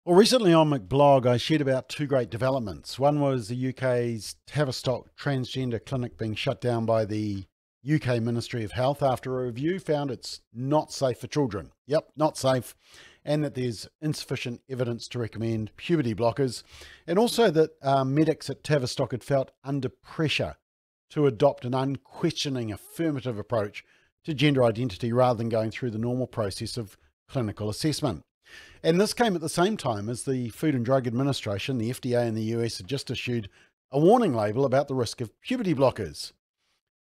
Well, recently on McBLOG, I shared about two great developments. One was the UK's Tavistock transgender clinic being shut down by the UK Ministry of Health after a review found it's not safe for children. Yep, not safe. And that there's insufficient evidence to recommend puberty blockers. And also that medics at Tavistock had felt under pressure to adopt an unquestioning affirmative approach to gender identity rather than going through the normal process of clinical assessment. And this came at the same time as the Food and Drug Administration, the FDA in the US, had just issued a warning label about the risk of puberty blockers.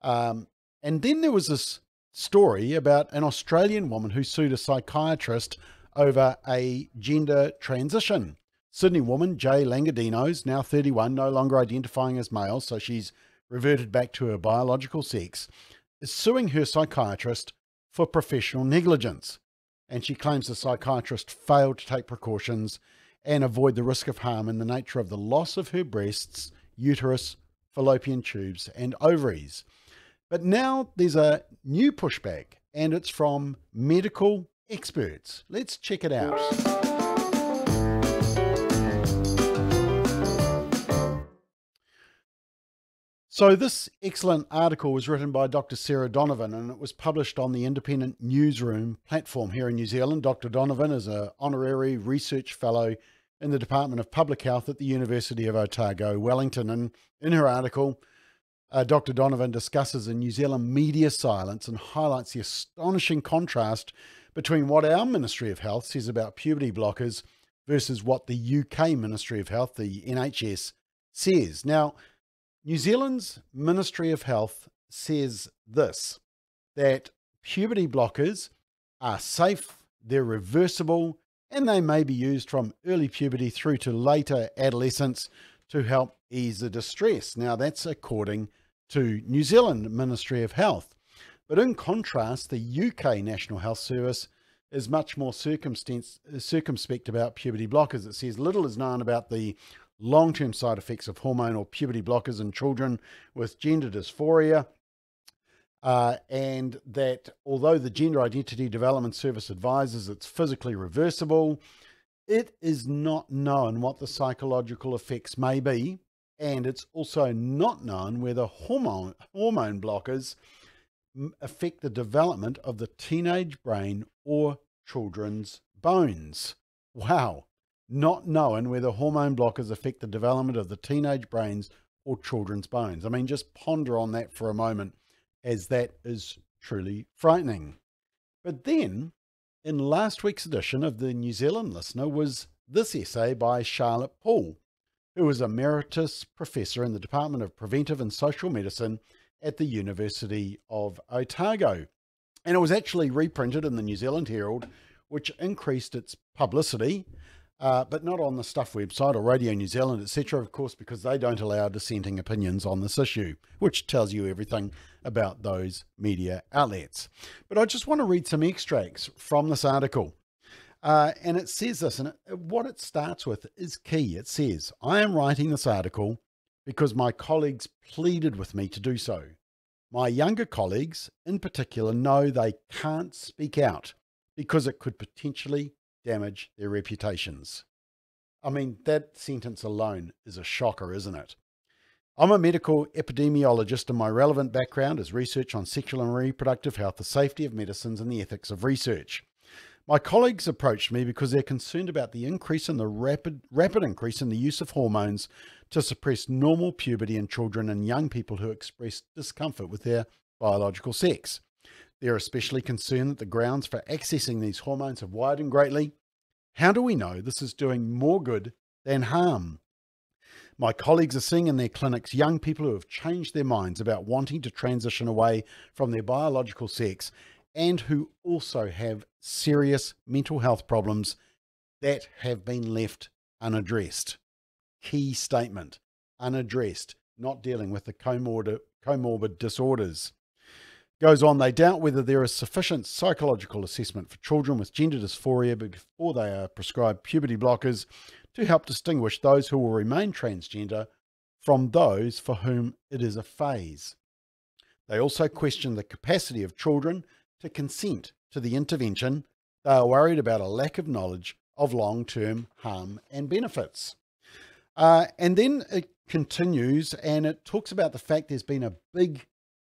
And then there was this story about an Australian woman who sued a psychiatrist over a gender transition. Sydney woman, Jay Langadino's, now 31, no longer identifying as male, so she's reverted back to her biological sex, is suing her psychiatrist for professional negligence. And she claims the psychiatrist failed to take precautions and avoid the risk of harm in the nature of the loss of her breasts, uterus, fallopian tubes, and ovaries. But now there's a new pushback, and it's from medical experts. Let's check it out. So this excellent article was written by Dr. Sarah Donovan, and it was published on the Independent Newsroom platform here in New Zealand. Dr. Donovan is an honorary research fellow in the Department of Public Health at the University of Otago, Wellington. And in her article, Dr. Donovan discusses the New Zealand media silence and highlights the astonishing contrast between what our Ministry of Health says about puberty blockers versus what the UK Ministry of Health, the NHS, says. Now, New Zealand's Ministry of Health says this, that puberty blockers are safe, they're reversible, and they may be used from early puberty through to later adolescence to help ease the distress. Now, that's according to New Zealand Ministry of Health. But in contrast, the UK National Health Service is much more circumspect about puberty blockers. It says little is known about the long-term side effects of hormone or puberty blockers in children with gender dysphoria, and that although the Gender Identity Development Service advises it's physically reversible, it is not known what the psychological effects may be, and it's also not known whether hormone blockers affect the development of the teenage brain or children's bones. Wow. Not knowing whether hormone blockers affect the development of the teenage brains or children's bones. I mean, just ponder on that for a moment, as that is truly frightening. But then, in last week's edition of the New Zealand Listener was this essay by Charlotte Poole, who is Emeritus Professor in the Department of Preventive and Social Medicine at the University of Otago. And it was actually reprinted in the New Zealand Herald, which increased its publicity, but not on the Stuff website or Radio New Zealand, etc., of course, because they don't allow dissenting opinions on this issue, which tells you everything about those media outlets. But I just want to read some extracts from this article. And it says this, and what it starts with is key. It says, I am writing this article because my colleagues pleaded with me to do so. My younger colleagues, in particular, know they can't speak out because it could potentially damage their reputations. I mean, that sentence alone is a shocker, isn't it? I'm a medical epidemiologist, and my relevant background is research on sexual and reproductive health, the safety of medicines, and the ethics of research. My colleagues approached me because they're concerned about the increase in the rapid increase in the use of hormones to suppress normal puberty in children and young people who express discomfort with their biological sex. They're especially concerned that the grounds for accessing these hormones have widened greatly. How do we know this is doing more good than harm? My colleagues are seeing in their clinics young people who have changed their minds about wanting to transition away from their biological sex and who also have serious mental health problems that have been left unaddressed. Key statement, unaddressed, not dealing with the comorbid disorders. Goes on, they doubt whether there is sufficient psychological assessment for children with gender dysphoria before they are prescribed puberty blockers to help distinguish those who will remain transgender from those for whom it is a phase. They also question the capacity of children to consent to the intervention. They are worried about a lack of knowledge of long-term harm and benefits. And then it continues and it talks about the fact there's been a big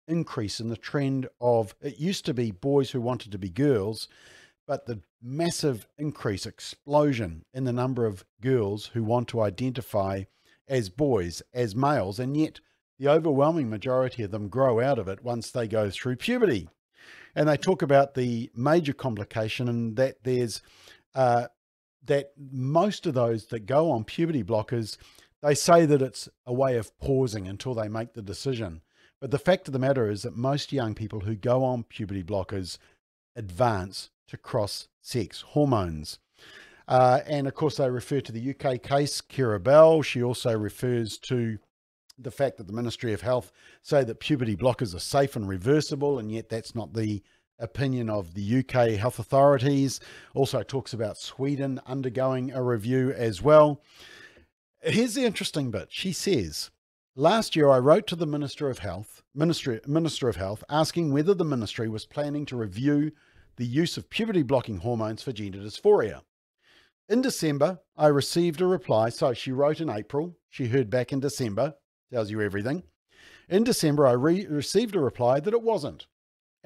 increase in the trend of, it used to be boys who wanted to be girls, but the massive increase, explosion in the number of girls who want to identify as boys, as males, and yet the overwhelming majority of them grow out of it once they go through puberty. And they talk about the major complication and that there's that most of those that go on puberty blockers, they say that it's a way of pausing until they make the decision. But the fact of the matter is that most young people who go on puberty blockers advance to cross-sex hormones. And of course, they refer to the UK case, Kira Bell. She also refers to the fact that the Ministry of Health say that puberty blockers are safe and reversible, and yet that's not the opinion of the UK health authorities. Also talks about Sweden undergoing a review as well. Here's the interesting bit. She says, last year I wrote to the Minister of Health asking whether the ministry was planning to review the use of puberty blocking hormones for gender dysphoria. In December, I received a reply. So she wrote in April, she heard back in December, tells you everything. In December, I received a reply that it wasn't.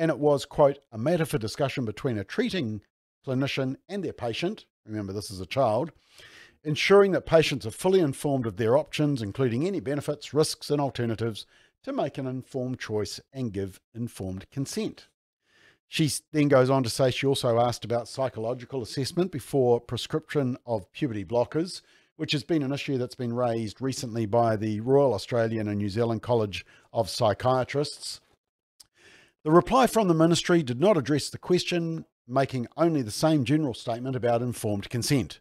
And it was, quote, a matter for discussion between a treating clinician and their patient. Remember, this is a child. Ensuring that patients are fully informed of their options, including any benefits, risks, and alternatives, to make an informed choice and give informed consent. She then goes on to say she also asked about psychological assessment before prescription of puberty blockers, which has been an issue that's been raised recently by the Royal Australian and New Zealand College of Psychiatrists. The reply from the ministry did not address the question, making only the same general statement about informed consent.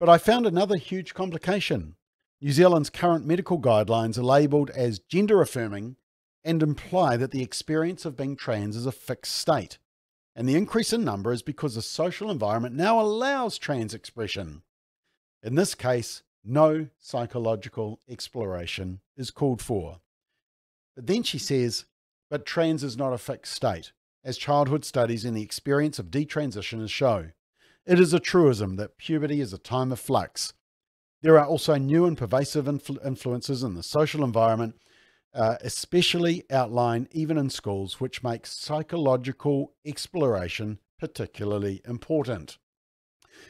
But I found another huge complication. New Zealand's current medical guidelines are labelled as gender affirming and imply that the experience of being trans is a fixed state. And the increase in number is because the social environment now allows trans expression. In this case, no psychological exploration is called for. But then she says, but trans is not a fixed state, as childhood studies and the experience of detransitioners show. It is a truism that puberty is a time of flux. There are also new and pervasive influences in the social environment, especially outlined even in schools, which make psychological exploration particularly important.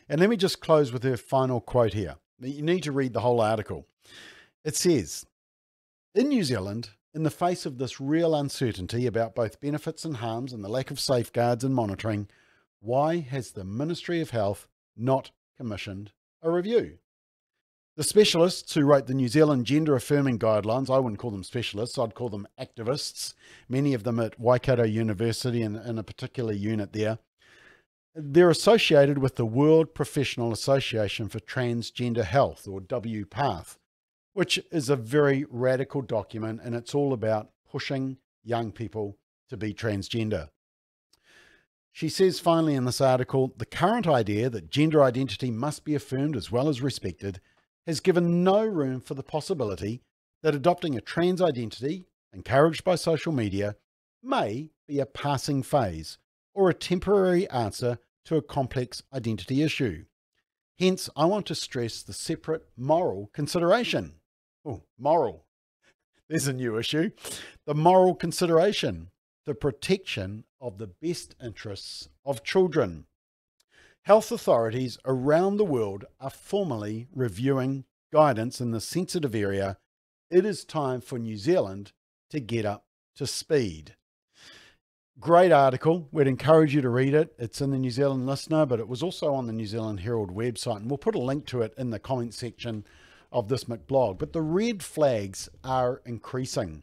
And let me just close with her final quote here. You need to read the whole article. It says, in New Zealand, in the face of this real uncertainty about both benefits and harms and the lack of safeguards and monitoring, why has the Ministry of Health not commissioned a review? The specialists who wrote the New Zealand gender affirming guidelines, I wouldn't call them specialists, I'd call them activists, many of them at Waikato University and in a particular unit there. They're associated with the World Professional Association for Transgender Health, or WPATH, which is a very radical document, and it's all about pushing young people to be transgender. She says finally in this article, the current idea that gender identity must be affirmed as well as respected has given no room for the possibility that adopting a trans identity, encouraged by social media, may be a passing phase or a temporary answer to a complex identity issue. Hence, I want to stress the separate moral consideration. Oh, moral. There's a new issue. The moral consideration, the protection of the best interests of children. Health authorities around the world are formally reviewing guidance in this sensitive area. It is time for New Zealand to get up to speed. Great article. We'd encourage you to read it. It's in the New Zealand Listener, but it was also on the New Zealand Herald website, and we'll put a link to it in the comment section of this McBLOG. But the red flags are increasing.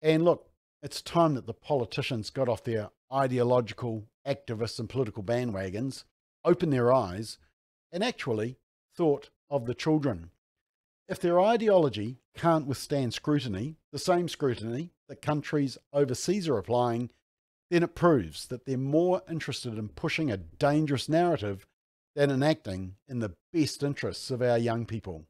And look, it's time that the politicians got off their ideological activists and political bandwagons, opened their eyes, and actually thought of the children. If their ideology can't withstand scrutiny, the same scrutiny that countries overseas are applying, then it proves that they're more interested in pushing a dangerous narrative than in acting in the best interests of our young people.